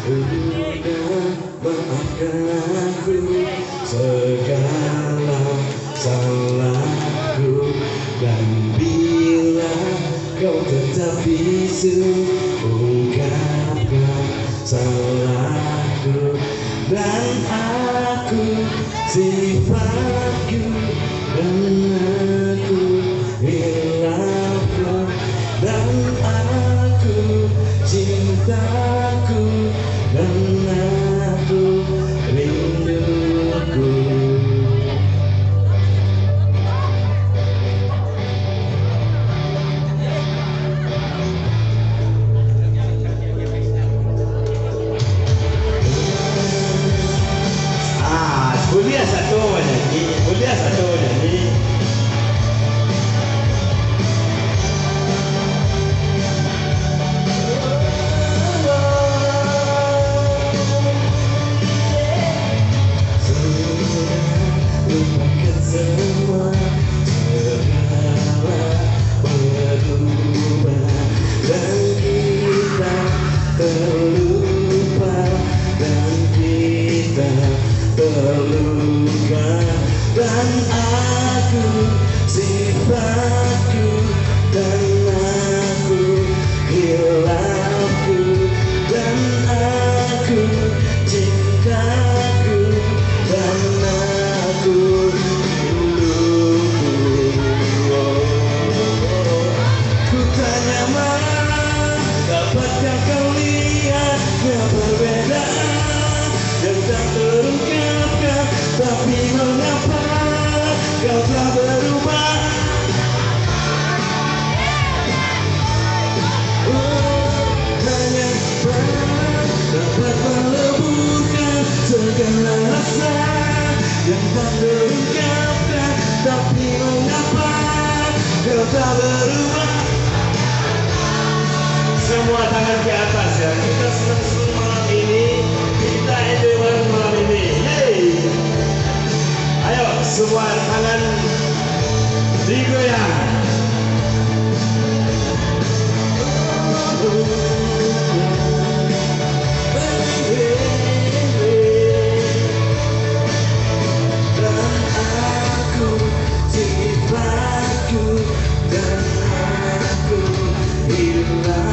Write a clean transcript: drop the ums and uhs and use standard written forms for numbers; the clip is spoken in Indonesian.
Udah maafkanku segala salahku, dan bila kau tetap bisu ungkapkan salahku dan aku, sifatku dan aku hilangkan, dan aku cintaku dan aku rinduku. Boleh satu nyanyi, boleh satu nyanyi. Lupakan semua, segala berubah, dan kita terlupa, dan kita terluka, dan aku, sifatku dan aku hilangku, dan aku cintaku dan aku rinduku. Ku tanya malam, dapatkah kau lihat perbedaan yang tak terungkapkan? Tapi mengapa kau telah berubah? Hanya malam dapat meleburkan segala rasa yang tak terungkapkan. Tapi mengapa kau telah berubah? Semua tangan ke atas ya. Kita senang-senang malam ini. Kita enjoy malam ini. Yeay. Ayo semua tangan digoyang. Dan aku, sifatku dan aku hilang.